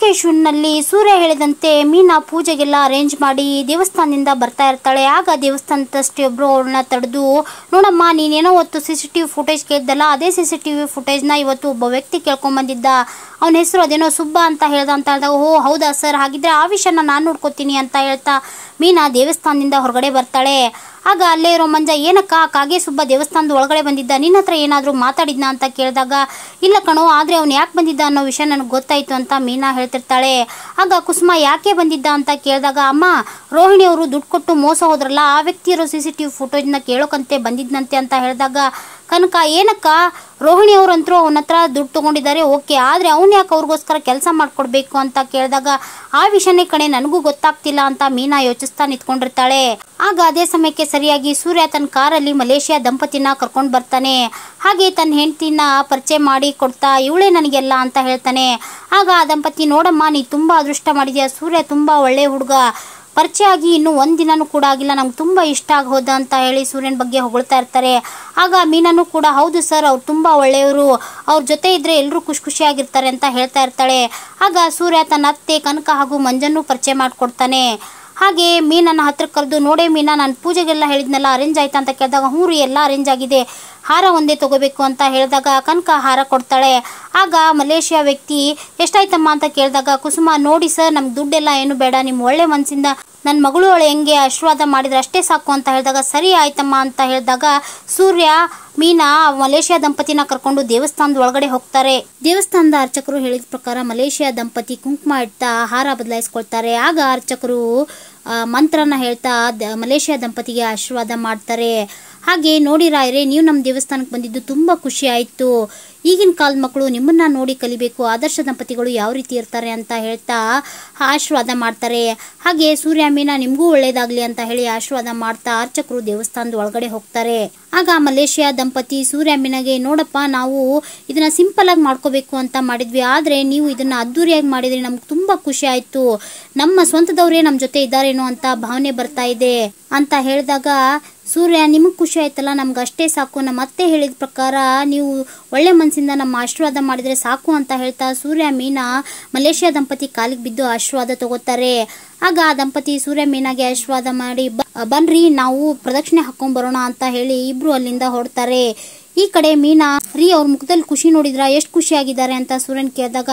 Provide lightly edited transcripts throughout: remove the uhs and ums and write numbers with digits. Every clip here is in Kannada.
ಲೊಕೇಶನ್ ನಲ್ಲಿ ಸೂರ್ಯ ಹೇಳಿದಂತೆ ಮೀನಾ ಪೂಜೆಗೆಲ್ಲ ಅರೇಂಜ್ ಮಾಡಿ ದೇವಸ್ಥಾನದಿಂದ ಬರ್ತಾ ಇರ್ತಾಳೆ. ಆಗ ದೇವಸ್ಥಾನದಷ್ಟೇ ಒಬ್ರು ಅವಳನ್ನ ತಡೆದು, ನೋಡಮ್ಮ ನೀನೇನೋ ಹೊತ್ತು CCTV ಫುಟೇಜ್ ಕೇಳಿದ್ದಲ್ಲ, ಅದೇ CCTV ಫುಟೇಜ್ನ ಇವತ್ತು ಒಬ್ಬ ವ್ಯಕ್ತಿ ಕೇಳ್ಕೊಂಡ್ ಬಂದಿದ್ದ. ಅವನ ಹೆಸರು ಅದೇನೋ ಸುಬ್ಬ ಅಂತ ಹೇಳ್ದ ಅಂತ ಹೇಳಿದಾಗ, ಓ ಹೌದಾ ಸರ್, ಹಾಗಿದ್ರೆ ಆ ವಿಷಯನ ನಾನು ನೋಡ್ಕೋತೀನಿ ಅಂತ ಹೇಳ್ತಾ ಮೀನಾ ದೇವಸ್ಥಾನದಿಂದ ಹೊರಗಡೆ ಬರ್ತಾಳೆ. ಆಗ ಅಲ್ಲೇ ಇರೋ ಮಂಜ, ಏನಕ್ಕ ಕಾಗೆ ಸುಬ್ಬ ದೇವಸ್ಥಾನದ ಒಳಗಡೆ ಬಂದಿದ್ದ, ನಿನ್ನ ಹತ್ರ ಏನಾದರೂ ಮಾತಾಡಿದ್ನ ಅಂತ ಕೇಳಿದಾಗ, ಇಲ್ಲ ಕಣೋ, ಆದರೆ ಅವ್ನು ಯಾಕೆ ಬಂದಿದ್ದ ಅನ್ನೋ ವಿಷಯ ನನಗೆ ಗೊತ್ತಾಯಿತು ಅಂತ ಮೀನಾ ಹೇಳ್ತಿರ್ತಾಳೆ. ಆಗ ಕುಸುಮ ಯಾಕೆ ಬಂದಿದ್ದ ಅಂತ ಕೇಳಿದಾಗ, ಅಮ್ಮ ರೋಹಿಣಿ ಅವರು ದುಡ್ಡು ಕೊಟ್ಟು ಮೋಸ ಹೋದ್ರಲ್ಲ, ಆ ವ್ಯಕ್ತಿ ಇರೋ CCTV ಫುಟೇಜ್ನ ಕೇಳೋಕಂತೆ ಬಂದಿದ್ನಂತೆ ಅಂತ ಹೇಳಿದಾಗ, ಕನಕ ಏನಕ್ಕ ರೋಹಿಣಿ ಅವರಂತರೂ ಅವನ ಹತ್ರ ದುಡ್ಡು ತೊಗೊಂಡಿದ್ದಾರೆ, ಓಕೆ, ಆದರೆ ಅವ್ನು ಯಾಕೆ ಅವ್ರಿಗೋಸ್ಕರ ಕೆಲಸ ಮಾಡಿಕೊಡ್ಬೇಕು ಅಂತ ಕೇಳಿದಾಗ, ಆ ವಿಷಯನೇ ಕಣೆ ನನಗೂ ಗೊತ್ತಾಗ್ತಿಲ್ಲ ಅಂತ ಮೀನಾ ಯೋಚಿಸ್ತಾ ನಿಂತ್ಕೊಂಡಿರ್ತಾಳೆ. ಆಗ ಅದೇ ಸಮಯಕ್ಕೆ ಸರಿಯಾಗಿ ಸೂರ್ಯ ತನ್ನ ಕಾರಲ್ಲಿ ಮಲೇಷಿಯಾ ದಂಪತಿನ ಕರ್ಕೊಂಡು ಬರ್ತಾನೆ. ಹಾಗೆ ತನ್ನ ಹೆಂಡತಿನ ಪರಿಚಯ ಮಾಡಿ ಕೊಡ್ತಾ, ಇವಳೇ ನನಗೆಲ್ಲ ಅಂತ ಹೇಳ್ತಾನೆ. ಆಗ ಆ ದಂಪತಿ, ನೋಡಮ್ಮ ನೀ ತುಂಬ ಅದೃಷ್ಟ ಮಾಡಿದ್ಯಾ, ಸೂರ್ಯ ತುಂಬ ಒಳ್ಳೆ ಹುಡುಗ, ಪರಿಚಯ ಆಗಿ ಇನ್ನೂ ಒಂದಿನನೂ ಕೂಡ ಆಗಿಲ್ಲ, ನಮ್ಗೆ ತುಂಬ ಇಷ್ಟ ಆಗೋದ ಅಂತ ಹೇಳಿ ಸೂರ್ಯನ ಬಗ್ಗೆ ಹೊಗಳ್ತಾ ಇರ್ತಾರೆ. ಆಗ ಮೀನಾನು ಕೂಡ, ಹೌದು ಸರ್, ಅವ್ರು ತುಂಬ ಒಳ್ಳೆಯವರು, ಅವ್ರ ಜೊತೆ ಇದ್ರೆ ಎಲ್ಲರೂ ಖುಷಿಯಾಗಿರ್ತಾರೆ ಅಂತ ಹೇಳ್ತಾ ಇರ್ತಾಳೆ. ಆಗ ಸೂರ್ಯ ತನ್ನ ಅತ್ತೆ ಕನಕ ಹಾಗೂ ಮಂಜನ್ನು ಪರಿಚಯ ಮಾಡಿಕೊಡ್ತಾನೆ. ಹಾಗೆ ಮೀನನ್ನ ಹತ್ರ ಕರೆದು, ನೋಡೇ ಮೀನಾ, ನಾನು ಪೂಜೆಗೆಲ್ಲ ಹೇಳಿದ್ನೆಲ್ಲ ಅರೇಂಜ್ ಆಯ್ತಾ ಅಂತ ಕೇಳಿದಾಗ, ಹ್ಞೂ ರೀ ಎಲ್ಲ ಅರೇಂಜ್ ಆಗಿದೆ, ಹಾರ ಒಂದೇ ತಗೋಬೇಕು ಅಂತ ಹೇಳಿದಾಗ ಕನಕ ಹಾರ ಕೊಡ್ತಾಳೆ. ಆಗ ಮಲೇಷಿಯಾ ವ್ಯಕ್ತಿ, ಎಷ್ಟಾಯ್ತಮ್ಮ ಅಂತ ಕೇಳಿದಾಗ ಕುಸುಮ, ನೋಡಿ ಸರ್, ನಮ್ಗೆ ದುಡ್ಡೆಲ್ಲ ಏನು ಬೇಡ, ನಿಮ್ಮ ಒಳ್ಳೆ ಮನಸ್ಸಿಂದ ನನ್ನ ಮಗಳು ಅವಳು ಹೆಂಗೆ ಆಶೀರ್ವಾದ ಮಾಡಿದ್ರೆ ಅಷ್ಟೇ ಸಾಕು ಅಂತ ಹೇಳಿದಾಗ, ಸರಿ ಆಯ್ತಮ್ಮ ಅಂತ ಹೇಳಿದಾಗ ಸೂರ್ಯ ಮೀನಾ ಮಲೇಷಿಯಾ ದಂಪತಿನ ಕರ್ಕೊಂಡು ದೇವಸ್ಥಾನದ ಒಳಗಡೆ ಹೋಗ್ತಾರೆ. ದೇವಸ್ಥಾನದ ಅರ್ಚಕರು ಹೇಳಿದ ಪ್ರಕಾರ ಮಲೇಷಿಯಾ ದಂಪತಿ ಕುಂಕುಮ ಇಡ್ತಾ ಹಾರ ಬದಲಾಯಿಸ್ಕೊಳ್ತಾರೆ. ಆಗ ಅರ್ಚಕರು ಮಂತ್ರನ ಹೇಳ್ತಾ ಮಲೇಷಿಯಾ ದಂಪತಿಗೆ ಆಶೀರ್ವಾದ ಮಾಡ್ತಾರೆ. ಹಾಗೆ ನೋಡಿ ರಾಯರೇ, ನೀವು ನಮ್ಮ ದೇವಸ್ಥಾನಕ್ಕೆ ಬಂದಿದ್ದು ತುಂಬ ಖುಷಿ ಆಯಿತು, ಈಗಿನ ಕಾಲದ ಮಕ್ಕಳು ನಿಮ್ಮನ್ನ ನೋಡಿ ಕಲಿಬೇಕು, ಆದರ್ಶ ದಂಪತಿಗಳು ಯಾವ ರೀತಿ ಇರ್ತಾರೆ ಅಂತ ಹೇಳ್ತಾ ಆಶೀರ್ವಾದ ಮಾಡ್ತಾರೆ. ಹಾಗೆ ಸೂರ್ಯ ಮೀನಾ ನಿಮಗೂ ಒಳ್ಳೇದಾಗ್ಲಿ ಅಂತ ಹೇಳಿ ಆಶೀರ್ವಾದ ಮಾಡ್ತಾ ಅರ್ಚಕರು ದೇವಸ್ಥಾನದ ಒಳಗಡೆ ಹೋಗ್ತಾರೆ. ಆಗ ಮಲೇಷಿಯಾ ದಂಪತಿ ಸೂರ್ಯ ಮೀನಾಗೆ, ನೋಡಪ್ಪ, ನಾವು ಇದನ್ನ ಸಿಂಪಲ್ ಆಗಿ ಮಾಡ್ಕೋಬೇಕು ಅಂತ ಮಾಡಿದ್ವಿ, ಆದರೆ ನೀವು ಇದನ್ನ ಅದ್ದೂರಿಯಾಗಿ ಮಾಡಿದ್ರಿ, ನಮ್ಗೆ ತುಂಬಾ ಖುಷಿ ಆಯ್ತು, ನಮ್ಮ ಸ್ವಂತದವರೇ ನಮ್ಮ ಜೊತೆ ಇದ್ದಾರೇನೋ ಅಂತ ಭಾವನೆ ಬರ್ತಾ ಇದೆ ಅಂತ ಹೇಳಿದಾಗ ಸೂರ್ಯ, ನಿಮಗೆ ಖುಷಿ ಆಯ್ತಲ್ಲ, ನಮ್ಗೆ ಅಷ್ಟೇ ಸಾಕು, ನಮ್ಮ ಅತ್ತೆ ಹೇಳಿದ ಪ್ರಕಾರ ನೀವು ಒಳ್ಳೆ ಮನಸ್ಸಿಂದ ನಮ್ಮ ಆಶೀರ್ವಾದ ಮಾಡಿದ್ರೆ ಸಾಕು ಅಂತ ಹೇಳ್ತಾ ಸೂರ್ಯ ಮೀನಾ ಮಲೇಷಿಯಾ ದಂಪತಿ ಕಾಲಿಗೆ ಬಿದ್ದು ಆಶೀರ್ವಾದ ತಗೋತಾರೆ. ಆಗ ಆ ದಂಪತಿ ಸೂರ್ಯ ಮೀನಾಗೆ ಆಶೀರ್ವಾದ ಮಾಡಿ, ಬನ್ರಿ ನಾವು ಪ್ರದಕ್ಷಿಣೆ ಹಾಕೊಂಡ್ ಬರೋಣ ಅಂತ ಹೇಳಿ ಇಬ್ರು ಅಲ್ಲಿಂದ ಹೊರಡ್ತಾರೆ. ಈ ಕಡೆ ಮೀನಾ, ರೀ ಅವ್ರ ಮುಖದಲ್ಲಿ ಖುಷಿ ನೋಡಿದ್ರ, ಎಷ್ಟು ಖುಷಿ ಆಗಿದ್ದಾರೆ ಅಂತ ಸೂರ್ಯನ್ ಕೇಳಿದಾಗ,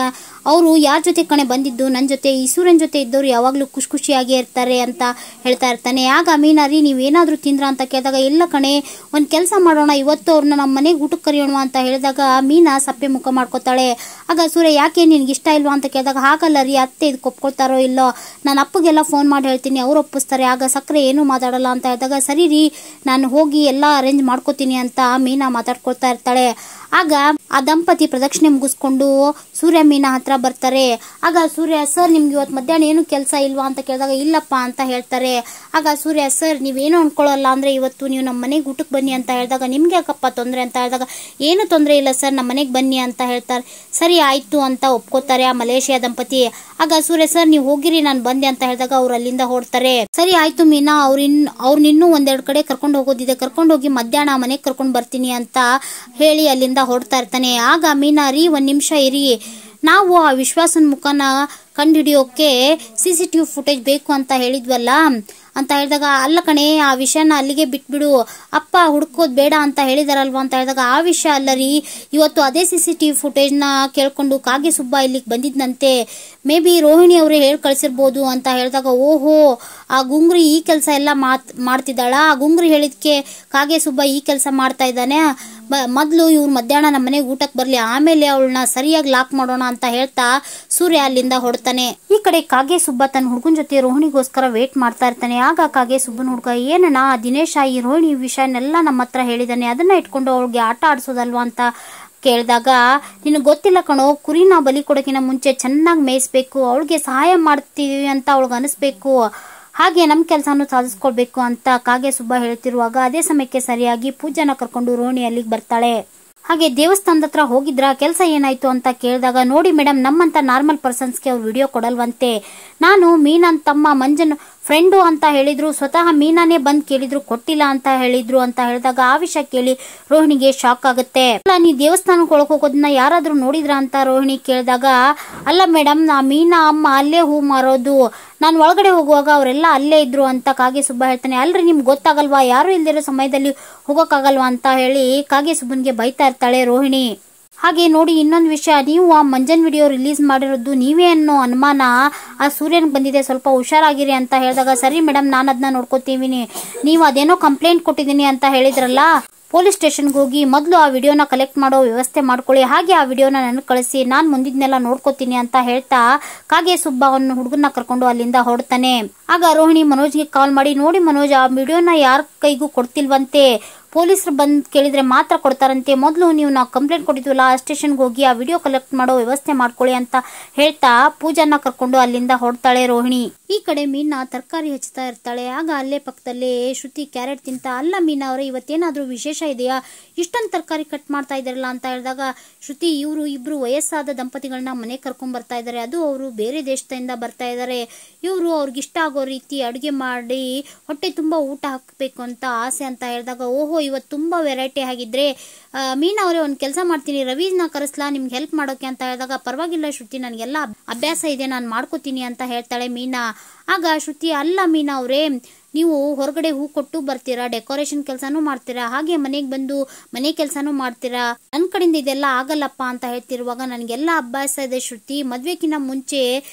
ಅವರು ಯಾರ ಜೊತೆ ಕಣೆ ಬಂದಿದ್ದು, ನನ್ನ ಜೊತೆ, ಈ ಸೂರ್ಯನ ಜೊತೆ ಇದ್ದವ್ರು ಯಾವಾಗ್ಲೂ ಖುಷಿಯಾಗೇ ಇರ್ತಾರೆ ಅಂತ ಹೇಳ್ತಾ ಇರ್ತಾನೆ. ಆಗ ಮೀನಾ, ರೀ ನೀವೇನಾದ್ರೂ ತಿಂದ್ರ ಅಂತ ಕೇಳಿದಾಗ, ಇಲ್ಲ ಕಣೆ, ಒಂದ್ ಕೆಲಸ ಮಾಡೋಣ, ಇವತ್ತು ಅವ್ರನ್ನ ನಮ್ಮ ಮನೆಗೆ ಊಟಕ್ಕೆ ಕರೆಯೋಣ ಅಂತ ಹೇಳಿದಾಗ ಮೀನಾ ಸಪ್ಪೆ ಮುಖ ಮಾಡ್ಕೋತಾಳೆ. ಆಗ ಸೂರ್ಯ, ಯಾಕೆ ನಿನ್ಗೆ ಇಷ್ಟ ಇಲ್ವಾ ಅಂತ ಕೇಳಿದಾಗ, ಹಾಗಲ್ಲ ರೀ, ಅತ್ತೆ ಇದಕ್ಕೆ ಒಪ್ಕೊಳ್ತಾರೋ ಇಲ್ಲೋ, ನಾನು ಅಪ್ಪಗೆಲ್ಲ ಫೋನ್ ಮಾಡಿ ಹೇಳ್ತೀನಿ, ಅವ್ರು ಒಪ್ಪಿಸ್ತಾರೆ, ಆಗ ಸಕ್ಕರೆ ಏನು ಮಾತಾಡಲ್ಲ ಅಂತ ಹೇಳಿದಾಗ, ಸರಿ ರೀ, ನಾನು ಹೋಗಿ ಎಲ್ಲ ಅರೇಂಜ್ ಮಾಡ್ಕೋತೀನಿ ಅಂತ ಮೀನಾ ಮಾತಾಡ್ಕೊಳ್ತಾ ಇರ್ತಾಳೆ. ಆಗ ಆ ದಂಪತಿ ಪ್ರದಕ್ಷಿಣೆ ಮುಗಿಸ್ಕೊಂಡು ಸೂರ್ಯ ಮೀನಾ ಹತ್ರ ಬರ್ತಾರೆ. ಆಗ ಸೂರ್ಯ, ಸರ್ ನಿಮ್ಗೆ ಇವತ್ತು ಮಧ್ಯಾಹ್ನ ಏನು ಕೆಲಸ ಇಲ್ವಾ ಅಂತ ಕೇಳಿದಾಗ, ಇಲ್ಲಪ್ಪ ಅಂತ ಹೇಳ್ತಾರೆ. ಆಗ ಸೂರ್ಯ, ಸರ್ ನೀವೇನು ಅನ್ಕೊಳ್ಳಲ್ಲ ಅಂದ್ರೆ ಇವತ್ತು ನೀವು ನಮ್ಮ ಮನೆಗೆ ಊಟಕ್ಕೆ ಬನ್ನಿ ಅಂತ ಹೇಳಿದಾಗ, ನಿಮ್ಗೆ ಯಾಕಪ್ಪ ತೊಂದರೆ ಅಂತ ಹೇಳಿದಾಗ, ಏನು ತೊಂದರೆ ಇಲ್ಲ ಸರ್, ನಮ್ಮ ಮನೆಗೆ ಬನ್ನಿ ಅಂತ ಹೇಳ್ತಾರೆ. ಸರಿ ಆಯ್ತು ಅಂತ ಒಪ್ಕೋತಾರೆ ಆ ಮಲೇಷಿಯಾ ದಂಪತಿ. ಆಗ ಸೂರ್ಯ, ಸರ್ ನೀವು ಹೋಗಿರಿ, ನಾನು ಬಂದೆ ಅಂತ ಹೇಳಿದಾಗ ಅವ್ರು ಅಲ್ಲಿಂದ ಹೊರಡ್ತಾರೆ. ಸರಿ ಆಯ್ತು ಮೀನಾ, ಅವ್ರನ್ನಿನ್ನೂ ಒಂದೆರಡು ಕಡೆ ಕರ್ಕೊಂಡು ಹೋಗೋದಿದೆ, ಕರ್ಕೊಂಡು ಹೋಗಿ ಮಧ್ಯಾಹ್ನ ಮನೆಗೆ ಕರ್ಕೊಂಡು ಬರ್ತೀನಿ ಅಂತ ಹೇಳಿ ಅಲ್ಲಿಂದ ಹೊರಡ್ತಾ ಇರ್ತಾನೆ. ಆಗ ಮೀನಾ, ರೀ ಒಂದ್ ನಿಮಿಷ ಇರಿ, ನಾವು ಆ ವಿಶ್ವಾಸನ ಮುಖನ ಕಂಡುಹಿಡಿಯೋಕೆ CCTV ಫುಟೇಜ್ ಬೇಕು ಅಂತ ಹೇಳಿದ್ವಲ್ಲ ಅಂತ ಹೇಳಿದಾಗ, ಅಲ್ಲ ಕಣೆ, ಆ ವಿಷಯನ ಅಲ್ಲಿಗೆ ಬಿಟ್ಬಿಡು, ಅಪ್ಪ ಹುಡ್ಕೋದ್ ಬೇಡ ಅಂತ ಹೇಳಿದಾರಲ್ವಾ ಅಂತ ಹೇಳಿದಾಗ, ಆ ವಿಷಯ ಅಲ್ಲ ರೀ, ಇವತ್ತು ಅದೇ CCTV ಫುಟೇಜ್ನ ಕೇಳ್ಕೊಂಡು ಕಾಗೆ ಸುಬ್ಬ ಇಲ್ಲಿಗೆ ಬಂದಿದ್ದಂತೆ, ಮೇ ಬಿ ರೋಹಿಣಿ ಅವರೇ ಹೇಳಿ ಕಳಿಸಿರ್ಬೋದು ಅಂತ ಹೇಳಿದಾಗ, ಓಹೋ, ಆ ಗುಂಗ್ರಿ ಈ ಕೆಲಸ ಎಲ್ಲ ಮಾಡ್ತಿದ್ದಾಳ, ಆ ಗುಂಗ್ರಿ ಹೇಳಿದ್ಕೆ ಕಾಗೆ ಸುಬ್ಬ ಈ ಕೆಲಸ ಮಾಡ್ತಾ ಇದ್ದಾನೆ, ಮೊದಲು ಇವ್ರು ಮಧ್ಯಾಹ್ನ ನಮ್ಮ ಮನೆಗೆ ಊಟಕ್ಕೆ ಬರ್ಲಿ, ಆಮೇಲೆ ಅವಳನ್ನ ಸರಿಯಾಗಿ ಲಾಕ್ ಮಾಡೋಣ ಅಂತ ಹೇಳ್ತಾ ಸೂರ್ಯ ಅಲ್ಲಿಂದ ಹೊಡ್ತಾನೆ. ಈ ಕಡೆ ಕಾಗೆ ಸುಬ್ಬ ತನ್ನ ಹುಡುಗನ ಜೊತೆ ರೋಹಿಣಿಗೋಸ್ಕರ ವೇಟ್ ಮಾಡ್ತಾ ಇರ್ತಾನೆ. ಆಗ ಕಾಗೆ ಸುಬ್ಬನ ಹುಡುಗ, ಏನಣ್ಣ ದಿನೇಶ ಈ ರೋಹಿಣಿ ವಿಷಯನೆಲ್ಲ ನಮ್ಮ ಹತ್ರ ಹೇಳಿದಾನೆ, ಅದನ್ನ ಇಟ್ಕೊಂಡು ಅವಳಿಗೆ ಆಟ ಆಡ್ಸೋದಲ್ವಾ ಅಂತ ಕೇಳಿದಾಗ, ನಿನಗೆ ಗೊತ್ತಿಲ್ಲ ಕಣೋ, ಕುರಿನ ಬಲಿ ಕೊಡೋಕಿನ ಮುಂಚೆ ಚೆನ್ನಾಗಿ ಮೇಯಿಸ್ಬೇಕು, ಅವಳಿಗೆ ಸಹಾಯ ಮಾಡ್ತೀವಿ ಅಂತ ಅವಳಿಗೆ ಅನಿಸ್ಬೇಕು, ಹಾಗೆ ನಮ್ಮ ಕೆಲಸನೂ ಸಾಧಿಸ್ಕೊಳ್ಬೇಕು ಅಂತ ಕಾಗೆ ಸುಬ್ಬ ಹೇಳ್ತಿರುವಾಗ ಅದೇ ಸಮಯಕ್ಕೆ ಸರಿಯಾಗಿ ಪೂಜಾನ ಕರ್ಕೊಂಡು ರೋಹಿಣಿ ಅಲ್ಲಿಗೆ ಬರ್ತಾಳೆ. ಹಾಗೆ ದೇವಸ್ಥಾನದ ಹತ್ರ ಹೋಗಿದ್ರ, ಕೆಲಸ ಏನಾಯ್ತು ಅಂತ ಕೇಳಿದಾಗ, ನೋಡಿ ಮೇಡಮ್ ನಮ್ಮಂತ ನಾರ್ಮಲ್ ಪರ್ಸನ್ಸ್ಗೆ ಅವ್ರು ವಿಡಿಯೋ ಕೊಡಲ್ವಂತೆ. ನಾನು ಮೀನನ್ ತಮ್ಮ ಮಂಜನ್ ಫ್ರೆಂಡು ಅಂತ ಹೇಳಿದ್ರು, ಸ್ವತಃ ಮೀನಾನೇ ಬಂದ್ ಕೇಳಿದ್ರು, ಕೊಟ್ಟಿಲ್ಲ ಅಂತ ಹೇಳಿದ್ರು ಅಂತ ಹೇಳಿದಾಗ ಆ ವಿಷಯ ಕೇಳಿ ರೋಹಿಣಿಗೆ ಶಾಕ್ ಆಗುತ್ತೆ. ಅಲ್ಲ, ನೀ ದೇವಸ್ಥಾನಕ್ಕೆ ಒಳಗೆ ಹೋಗೋದನ್ನ ಯಾರಾದ್ರೂ ನೋಡಿದ್ರ ಅಂತ ರೋಹಿಣಿ ಕೇಳಿದಾಗ, ಅಲ್ಲ ಮೇಡಮ್, ನಾ ಮೀನಾ ಅಮ್ಮ ಅಲ್ಲೇ ಹೂ ಮಾರೋದು, ನಾನು ಒಳಗಡೆ ಹೋಗುವಾಗ ಅವರೆಲ್ಲ ಅಲ್ಲೇ ಇದ್ರು ಅಂತ ಕಾಗೆ ಸುಬ್ಬ ಹೇಳ್ತಾನೆ. ಅಲ್ರಿ ನಿಮ್ಗೆ ಗೊತ್ತಾಗಲ್ವಾ, ಯಾರು ಇಲ್ದಿರೋ ಸಮಯದಲ್ಲಿ ಹೋಗೋಕ್ಕಾಗಲ್ವಾ ಅಂತ ಹೇಳಿ ಕಾಗೆ ಸುಬ್ಬನ್ಗೆ ಬೈತಾ ಇರ್ತಾಳೆ ರೋಹಿಣಿ. ಹಾಗೆ ನೋಡಿ ಇನ್ನೊಂದು ವಿಷಯ, ನೀವು ಆ ಮಂಜನ್ ವಿಡಿಯೋ ರಿಲೀಸ್ ಮಾಡಿರೋದು ನೀವೇ ಅನ್ನೋ ಅನುಮಾನ ಆ ಸೂರ್ಯನ್ ಬಂದಿದೆ, ಸ್ವಲ್ಪ ಹುಷಾರಾಗಿರಿ ಅಂತ ಹೇಳಿದಾಗ, ಸರಿ ಮೇಡಮ್ ನಾನು ಅದನ್ನ ನೋಡ್ಕೋತೀವಿ, ನೀವು ಅದೇನೋ ಕಂಪ್ಲೇಂಟ್ ಕೊಟ್ಟಿದ್ದೀನಿ ಅಂತ ಹೇಳಿದ್ರಲ್ಲ, ಪೊಲೀಸ್ ಸ್ಟೇಷನ್ಗೆ ಹೋಗಿ ಮೊದಲು ಆ ವಿಡಿಯೋನ ಕಲೆಕ್ಟ್ ಮಾಡೋ ವ್ಯವಸ್ಥೆ ಮಾಡ್ಕೊಳ್ಳಿ, ಹಾಗೆ ಆ ವಿಡಿಯೋನ ನನಗೆ ಕಳಿಸಿ, ನಾನು ಮುಂದಿದ್ನೆಲ್ಲ ನೋಡ್ಕೋತೀನಿ ಅಂತ ಹೇಳ್ತಾ ಕಾಗೆ ಸುಬ್ಬ ಅವನ ಹುಡುಗನ್ನ ಕರ್ಕೊಂಡು ಅಲ್ಲಿಂದ ಹೊರಡ್ತಾನೆ. ಆಗ ರೋಹಿಣಿ ಮನೋಜ್ಗೆ ಕಾಲ್ ಮಾಡಿ, ನೋಡಿ ಮನೋಜ್, ಆ ವಿಡಿಯೋನ ಯಾರ ಕೈಗೂ ಕೊಡ್ತಿಲ್ವಂತೆ, ಪೊಲೀಸರು ಬಂದು ಕೇಳಿದ್ರೆ ಮಾತ್ರ ಕೊಡ್ತಾರಂತೆ, ಮೊದಲು ನಾವು ಕಂಪ್ಲೇಂಟ್ ಕೊಟ್ಟಿದ್ವಲ್ಲ ಆ ಸ್ಟೇಷನ್ಗೆ ಹೋಗಿ ಆ ವಿಡಿಯೋ ಕಲೆಕ್ಟ್ ಮಾಡೋ ವ್ಯವಸ್ಥೆ ಮಾಡ್ಕೊಳ್ಳಿ ಅಂತ ಹೇಳ್ತಾ ಪೂಜಾನ ಕರ್ಕೊಂಡು ಅಲ್ಲಿಂದ ಹೊರಡ್ತಾಳೆ ರೋಹಿಣಿ. ಈ ಕಡೆ ಮೀನಾ ತರಕಾರಿ ಹೆಚ್ಚುತ್ತಾ ಇರ್ತಾಳೆ. ಆಗ ಅಲ್ಲೇ ಪಕ್ಕದಲ್ಲಿ ಶ್ರುತಿ ಕ್ಯಾರೆಟ್ ತಿಂತ, ಅಲ್ಲ ಮೀನಾ ಅವರೇ, ಇವತ್ತೇನಾದ್ರೂ ವಿಶೇಷ ಇದೆಯಾ, ಇಷ್ಟೊಂದು ತರಕಾರಿ ಕಟ್ ಮಾಡ್ತಾ ಇದಾರಲ್ಲ ಅಂತ ಹೇಳಿದಾಗ, ಶ್ರುತಿ ಇವರು ಇಬ್ರು ವಯಸ್ಸಾದ ದಂಪತಿಗಳನ್ನ ಮನೆ ಕರ್ಕೊಂಡ್ ಬರ್ತಾ ಇದಾರೆ, ಅದು ಅವರು ಬೇರೆ ದೇಶದಿಂದ ಬರ್ತಾ ಇದಾರೆ, ಇವರು ಅವ್ರಿಗೆ ಇಷ್ಟ ಆಗೋ ರೀತಿ ಅಡುಗೆ ಮಾಡಿ ಹೊಟ್ಟೆ ತುಂಬಾ ಊಟ ಹಾಕಬೇಕು ಅಂತ ಆಸೆ ಅಂತ ಹೇಳಿದಾಗ, ಓಹೋ ಇವತ್ತು ತುಂಬಾ ವೆರೈಟಿ ಆಗಿದ್ರೆ ಮೀನಾ ಅವರೇ ಒಂದು ಕೆಲಸ ಮಾಡ್ತೀನಿ, ರವಿನ ಕರೆಸ್ಲಾ ನಿಮ್ಗೆ ಹೆಲ್ಪ್ ಮಾಡೋಕೆ ಅಂತ ಹೇಳಿದಾಗ, ಪರವಾಗಿಲ್ಲ ಶ್ರುತಿ, ನನಗೆಲ್ಲ ಅಭ್ಯಾಸ ಇದೆ, ನಾನು ಮಾಡ್ಕೋತೀನಿ ಅಂತ ಹೇಳ್ತಾಳೆ ಮೀನಾ. ಆಗ ಶ್ರುತಿ, ಅಲ್ಲ ಮೀನಾ ಅವರೇ, ನೀವು ಹೊರಗಡೆ ಹೂ ಕೊಟ್ಟು ಬರ್ತೀರಾ, ಡೆಕೋರೇಷನ್ ಕೆಲಸನೂ ಮಾಡ್ತೀರಾ, ಹಾಗೆ ಮನೆಗೆ ಬಂದು ಮನೆ ಕೆಲಸನೂ ಮಾಡ್ತೀರಾ, ನನ್ನ ಕಡೆಯಿಂದ ಇದೆಲ್ಲ ಆಗಲ್ಲಪ್ಪ ಅಂತ ಹೇಳ್ತಿರುವಾಗ, ನನಗೆಲ್ಲ ಅಭ್ಯಾಸ ಇದೆ ಶ್ರುತಿ, ಮದ್ವೆಕಿನ್ನ ಮುಂಚೆ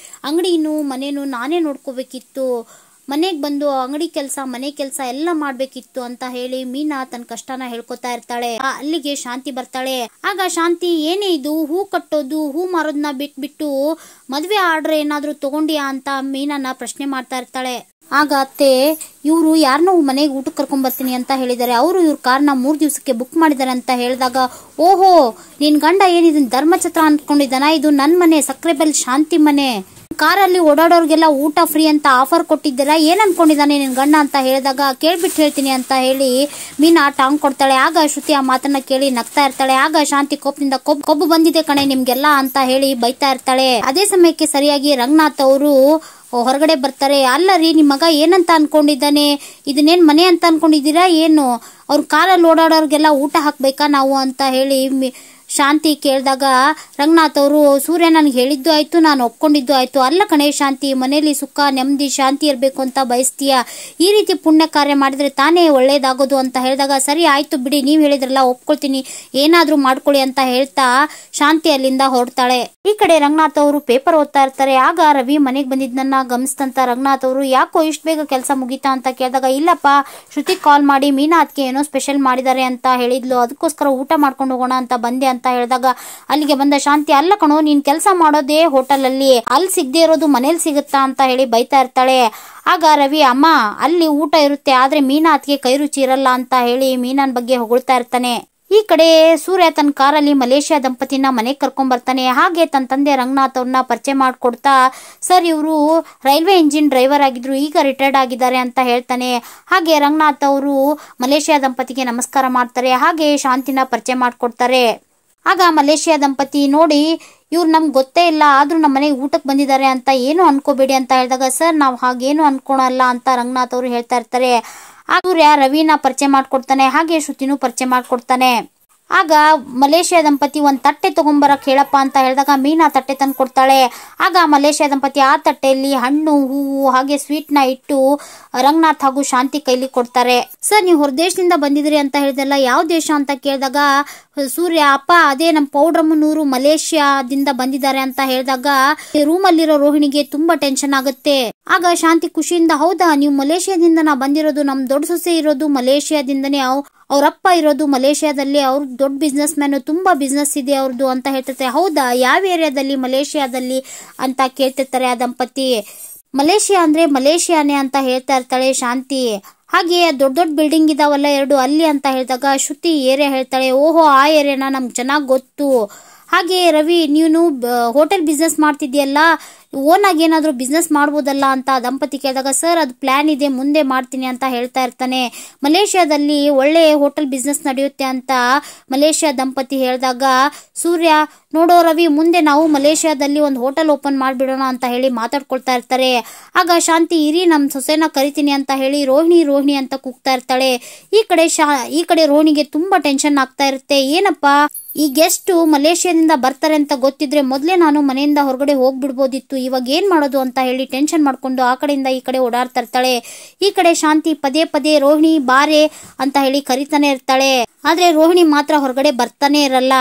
ಅಂಗಡಿನೂ ಮನೇನು ನಾನೇ ನೋಡ್ಕೋಬೇಕಿತ್ತು, ಮನೆಗೆ ಬಂದು ಅಂಗಡಿ ಕೆಲಸ ಮನೆ ಕೆಲಸ ಎಲ್ಲ ಮಾಡ್ಬೇಕಿತ್ತು ಅಂತ ಹೇಳಿ ಮೀನಾ ತನ್ನ ಕಷ್ಟನ ಹೇಳ್ಕೊತಾ ಇರ್ತಾಳೆ. ಅಲ್ಲಿಗೆ ಶಾಂತಿ ಬರ್ತಾಳೆ. ಆಗ ಶಾಂತಿ, ಏನೇ ಇದು ಹೂ ಕಟ್ಟೋದು ಹೂ ಮಾರೋದನ್ನ ಬಿಟ್ಬಿಟ್ಟು ಮದ್ವೆ ಆರ್ಡರ್ ಏನಾದ್ರೂ ತಗೊಂಡಿಯಾ ಅಂತ ಮೀನಾನ ಪ್ರಶ್ನೆ ಮಾಡ್ತಾ ಇರ್ತಾಳೆ. ಆಗ ಅತ್ತೆ, ಇವರು ಯಾರನ್ನೋ ಮನೆಗೆ ಊಟಕ್ಕೆ ಕರ್ಕೊಂಡ್ ಬರ್ತೀನಿ ಅಂತ ಹೇಳಿದ್ದಾರೆ, ಅವರು ಇವ್ರ ಕಾರ್ನ 3 ದಿವಸಕ್ಕೆ ಬುಕ್ ಮಾಡಿದ್ದಾರೆ ಅಂತ ಹೇಳಿದಾಗ, ಓಹೋ ನಿನ್ ಗಂಡ ಏನಿದನ್ ಧರ್ಮಛತ್ರ ಅನ್ಕೊಂಡಿದ್ದಾನ, ಇದು ನನ್ ಮನೆ, ಸಕ್ರೆಬೆಲ್ ಶಾಂತಿ ಮನೆ, ಕಾರಲ್ಲಿ ಓಡಾಡೋರ್ಗೆಲ್ಲ ಊಟ ಫ್ರೀ ಅಂತ ಆಫರ್ ಕೊಟ್ಟಿದ್ದೀರಾ, ಏನ್ ಅನ್ಕೊಂಡಿದ್ದಾನೆ ನಿನ್ ಗಂಡ ಅಂತ ಹೇಳಿದಾಗ, ಕೇಳ್ಬಿಟ್ಟು ಹೇಳ್ತೀನಿ ಅಂತ ಹೇಳಿ ಮೀನಾ ಟಾಂಗ್ ಕೊಡ್ತಾಳೆ. ಆಗ ಶ್ರುತಿ ಆ ಮಾತನ್ನ ಕೇಳಿ ನಗ್ತಾ ಇರ್ತಾಳೆ. ಆಗ ಶಾಂತಿ ಕೋಪದಿಂದ ಕೊಬ್ಬು ಬಂದಿದೆ ಕಣೆ ನಿಮ್ಗೆಲ್ಲ ಅಂತ ಹೇಳಿ ಬೈತಾ ಇರ್ತಾಳೆ. ಅದೇ ಸಮಯಕ್ಕೆ ಸರಿಯಾಗಿ ರಂಗನಾಥ್ ಅವರು ಹೊರಗಡೆ ಬರ್ತಾರೆ. ಅಲ್ಲ ರೀ, ನಿಮ್ ಮಗ ಏನಂತ ಅನ್ಕೊಂಡಿದ್ದಾನೆ, ಇದನ್ನೇನ್ ಮನೆ ಅಂತ ಅನ್ಕೊಂಡಿದ್ದೀರಾ ಏನು, ಅವ್ರ ಕಾರಲ್ಲಿ ಓಡಾಡೋರ್ಗೆಲ್ಲ ಊಟ ಹಾಕ್ಬೇಕಾ ನಾವು ಅಂತ ಹೇಳಿ ಶಾಂತಿ ಕೇಳಿದಾಗ, ರಂಗನಾಥ್ ಅವರು, ಸೂರ್ಯ ನನ್ಗೆ ಹೇಳಿದ್ದು ಆಯ್ತು, ನಾನು ಒಪ್ಕೊಂಡಿದ್ದು ಆಯ್ತು, ಅಲ್ಲ ಕಣೆ ಶಾಂತಿ, ಮನೇಲಿ ಸುಖ ನೆಮ್ಮದಿ ಶಾಂತಿ ಇರಬೇಕು ಅಂತ ಬಯಸ್ತೀಯ, ಈ ರೀತಿ ಪುಣ್ಯ ಕಾರ್ಯ ಮಾಡಿದ್ರೆ ತಾನೇ ಒಳ್ಳೇದಾಗೋದು ಅಂತ ಹೇಳಿದಾಗ, ಸರಿ ಆಯ್ತು ಬಿಡಿ, ನೀವ್ ಹೇಳಿದ್ರಲ್ಲ ಒಪ್ಕೊಳ್ತೀನಿ, ಏನಾದ್ರೂ ಮಾಡ್ಕೊಳ್ಳಿ ಅಂತ ಹೇಳ್ತಾ ಶಾಂತಿ ಅಲ್ಲಿಂದ ಹೊರಡ್ತಾಳೆ. ಈ ಕಡೆ ರಂಗನಾಥ್ ಅವರು ಪೇಪರ್ ಓದ್ತಾ ಇರ್ತಾರೆ. ಆಗ ರವಿ ಮನೆಗೆ ಬಂದಿದ್ದನ್ನ ಗಮನಿಸ್ತಂತ ರಂಗನಾಥ್ ಅವರು, ಯಾಕೋ ಇಷ್ಟು ಬೇಗ ಕೆಲಸ ಮುಗೀತಾ ಅಂತ ಕೇಳಿದಾಗ, ಇಲ್ಲಪ್ಪ ಶ್ರುತಿ ಕಾಲ್ ಮಾಡಿ ಮೀನಾ ಅದಕ್ಕೆ ಏನೋ ಸ್ಪೆಷಲ್ ಮಾಡಿದ್ದಾರೆ ಅಂತ ಹೇಳಿದ್ಲು, ಅದಕ್ಕೋಸ್ಕರ ಊಟ ಮಾಡ್ಕೊಂಡು ಹೋಗೋಣ ಅಂತ ಬಂದೆ ಅಂತ ಹೇಳಿದಾಗ, ಅಲ್ಲಿಗೆ ಬಂದ ಶಾಂತಿ, ಅಲ್ಲ ಕಣೋ ನೀನ್ ಕೆಲಸ ಮಾಡೋದೇ ಹೋಟೆಲ್ ಅಲ್ಲಿ ಸಿಗದೆ ಇರೋದು ಮನೇಲಿ ಸಿಗುತ್ತಾ ಅಂತ ಹೇಳಿ ಬೈತಾ ಇರ್ತಾಳೆ. ಆಗ ರವಿ, ಅಮ್ಮ ಅಲ್ಲಿ ಊಟ ಇರುತ್ತೆ, ಆದ್ರೆ ಮೀನಾ ಅದಕ್ಕೆ ಕೈ ರುಚಿ ಇರಲ್ಲ ಅಂತ ಹೇಳಿ ಮೀನಾನ್ ಬಗ್ಗೆ ಹೊಗಳ್ತಾ ಇರ್ತಾನೆ. ಈ ಕಡೆ ಸೂರ್ಯ ತನ್ನ ಕಾರಲ್ಲಿ ಮಲೇಷ್ಯಾ ದಂಪತಿನ ಮನೆಗೆ ಕರ್ಕೊಂಡ್ ಬರ್ತಾನೆ. ಹಾಗೆ ತನ್ನ ತಂದೆ ರಂಗನಾಥ್ ಅವ್ರನ್ನ ಪರಿಚಯ ಮಾಡ್ಕೊಡ್ತಾ, ಸರ್ ಇವರು ರೈಲ್ವೆ ಇಂಜಿನ್ ಡ್ರೈವರ್ ಆಗಿದ್ರು, ಈಗ ರಿಟೈರ್ಡ್ ಆಗಿದ್ದಾರೆ ಅಂತ ಹೇಳ್ತಾನೆ. ಹಾಗೆ ರಂಗನಾಥ್ ಅವರು ಮಲೇಷ್ಯಾ ದಂಪತಿಗೆ ನಮಸ್ಕಾರ ಮಾಡ್ತಾರೆ. ಹಾಗೆ ಶಾಂತಿನ ಪರಿಚಯ ಮಾಡ್ಕೊಡ್ತಾರೆ. ಆಗ ಮಲೇಷ್ಯಾ ದಂಪತಿ, ನೋಡಿ ಇವ್ರು ನಮ್ಗೆ ಗೊತ್ತೇ ಇಲ್ಲ, ಆದ್ರೂ ನಮ್ಮ ಮನೆಗೆ ಊಟಕ್ಕೆ ಬಂದಿದ್ದಾರೆ ಅಂತ ಏನು ಅನ್ಕೋಬೇಡಿ ಅಂತ ಹೇಳಿದಾಗ, ಸರ್ ನಾವು ಹಾಗೇನು ಅನ್ಕೊಳಲ್ಲ ಅಂತ ರಂಗನಾಥ್ ಅವರು ಹೇಳ್ತಾ ಇರ್ತಾರೆ. ಸೂರ್ಯ ರವಿನ ಪರಿಚಯ ಮಾಡ್ಕೊಡ್ತಾನೆ. ಹಾಗೆ ಶ್ರುತಿನೂ ಪರಿಚಯ ಮಾಡ್ಕೊಡ್ತಾನೆ. ಆಗ ಮಲೇಷ್ಯಾ ದಂಪತಿ ಒಂದ್ ತಟ್ಟೆ ತಗೊಂಬರಕ್ ಹೇಳಪ್ಪ ಅಂತ ಹೇಳಿದಾಗ ಮೀನಾ ತಟ್ಟೆ ತಂದು ಕೊಡ್ತಾಳೆ. ಆಗ ಮಲೇಷ್ಯಾ ದಂಪತಿ ಆ ತಟ್ಟೆಯಲ್ಲಿ ಹಣ್ಣು ಹೂವು ಹಾಗೆ ಸ್ವೀಟ್ ನ ಇಟ್ಟು ರಂಗನಾಥ್ ಹಾಗೂ ಶಾಂತಿ ಕೈಲಿ ಕೊಡ್ತಾರೆ. ಸರ್ ನೀವು ಹೊರದೇಶದಿಂದ ಬಂದಿದ್ರಿ ಅಂತ ಹೇಳಿದಲ್ಲ, ಯಾವ ದೇಶ ಅಂತ ಕೇಳಿದಾಗ ಸೂರ್ಯ, ಅಪ್ಪ ಅದೇ ನಮ್ಮ ಪೌಡ್ರಮ್ಮನೂರು ಮಲೇಷ್ಯಾದಿಂದ ಬಂದಿದ್ದಾರೆ ಅಂತ ಹೇಳಿದಾಗ ರೂಮ್ ಅಲ್ಲಿರೋ ರೋಹಿಣಿಗೆ ತುಂಬಾ ಟೆನ್ಷನ್ ಆಗುತ್ತೆ. ಆಗ ಶಾಂತಿ ಖುಷಿಯಿಂದ, ಹೌದಾ ನೀವು ಮಲೇಷ್ಯಾದಿಂದ ನಾ ಬಂದಿರೋದು, ನಮ್ ದೊಡ್ಡ ಸೊಸೆ ಇರೋದು ಮಲೇಷ್ಯಾದಿಂದನೇ, ಅವ್ರಪ್ಪ ಇರೋದು ಮಲೇಷ್ಯಾದಲ್ಲಿ, ಅವ್ರ ದೊಡ್ಡ ಬಿಸ್ನೆಸ್ ಮ್ಯಾನ್, ತುಂಬಾ ಬಿಸ್ನೆಸ್ ಇದೆ ಅವ್ರದ್ದು ಅಂತ ಹೇಳ್ತಿರ್ತಾರೆ. ಹೌದಾ ಯಾವ ಏರಿಯಾದಲ್ಲಿ ಮಲೇಷ್ಯಾದಲ್ಲಿ ಅಂತ ಕೇಳ್ತಿರ್ತಾರೆ ಆ ದಂಪತಿ. ಮಲೇಷ್ಯಾ ಅಂದ್ರೆ ಮಲೇಷ್ಯಾನೇ ಅಂತ ಹೇಳ್ತಾ ಇರ್ತಾಳೆ ಶಾಂತಿ. ಹಾಗೆ ದೊಡ್ಡ ದೊಡ್ಡ ಬಿಲ್ಡಿಂಗ್ ಇದಾವಲ್ಲ 2 ಅಲ್ಲಿ ಅಂತ ಹೇಳಿದಾಗ ಶ್ರುತಿ ಏರಿಯಾ ಹೇಳ್ತಾಳೆ. ಓಹೋ ಆ ಏರಿಯಾನ ನಮ್ಗೆ ಚೆನ್ನಾಗಿ ಗೊತ್ತು. ಹಾಗೆ ರವಿ ನೀನು ಹೋಟೆಲ್ ಬಿಸ್ನೆಸ್ ಮಾಡ್ತಿದ್ಯಲ್ಲ, ಓನ್ ಆಗಿ ಏನಾದರೂ ಬಿಸ್ನೆಸ್ ಮಾಡ್ಬೋದಲ್ಲ ಅಂತ ದಂಪತಿ ಕೇಳಿದಾಗ ಸರ್ ಅದು ಪ್ಲಾನ್ ಇದೆ, ಮುಂದೆ ಮಾಡ್ತೀನಿ ಅಂತ ಹೇಳ್ತಾ ಇರ್ತಾನೆ. ಮಲೇಷ್ಯಾದಲ್ಲಿ ಒಳ್ಳೆ ಹೋಟೆಲ್ ಬಿಸ್ನೆಸ್ ನಡೆಯುತ್ತೆ ಅಂತ ಮಲೇಷ್ಯಾ ದಂಪತಿ ಹೇಳಿದಾಗ ಸೂರ್ಯ ನೋಡೋ ರವಿ ಮುಂದೆ ನಾವು ಮಲೇಷ್ಯಾದಲ್ಲಿ ಒಂದು ಹೋಟೆಲ್ ಓಪನ್ ಮಾಡಿಬಿಡೋಣ ಅಂತ ಹೇಳಿ ಮಾತಾಡ್ಕೊಳ್ತಾ ಇರ್ತಾರೆ. ಆಗ ಶಾಂತಿ ಇರಿ ನಮ್ಮ ಸೊಸೆನ ಕರಿತೀನಿ ಅಂತ ಹೇಳಿ ರೋಹಿಣಿ ರೋಹಿಣಿ ಅಂತ ಕೂಗ್ತಾ ಇರ್ತಾಳೆ. ಈ ಕಡೆ ರೋಹಿಣಿಗೆ ತುಂಬಾ ಟೆನ್ಷನ್ ಆಗ್ತಾ ಇರುತ್ತೆ. ಏನಪ್ಪಾ ಈ ಗೆಸ್ಟ್ ಮಲೇಷ್ಯಾದಿಂದ ಬರ್ತಾರೆ ಅಂತ ಗೊತ್ತಿದ್ರೆ ಮೊದಲೇ ನಾನು ಮನೆಯಿಂದ ಹೊರಗಡೆ ಹೋಗ್ಬಿಡ್ಬೋದಿತ್ತು, ಇವಾಗ ಏನ್ ಮಾಡೋದು ಅಂತ ಹೇಳಿ ಟೆನ್ಷನ್ ಮಾಡ್ಕೊಂಡು ಆ ಕಡೆಯಿಂದ ಈ ಕಡೆ ಓಡಾಡ್ತಾ ಇರ್ತಾಳೆ. ಈ ಕಡೆ ಶಾಂತಿ ಪದೇ ಪದೇ ರೋಹಿಣಿ ಬಾರೆ ಅಂತ ಹೇಳಿ ಕರಿತಾನೆ ಇರ್ತಾಳೆ. ಆದ್ರೆ ರೋಹಿಣಿ ಮಾತ್ರ ಹೊರಗಡೆ ಬರ್ತಾನೆ ಇರಲ್ಲ.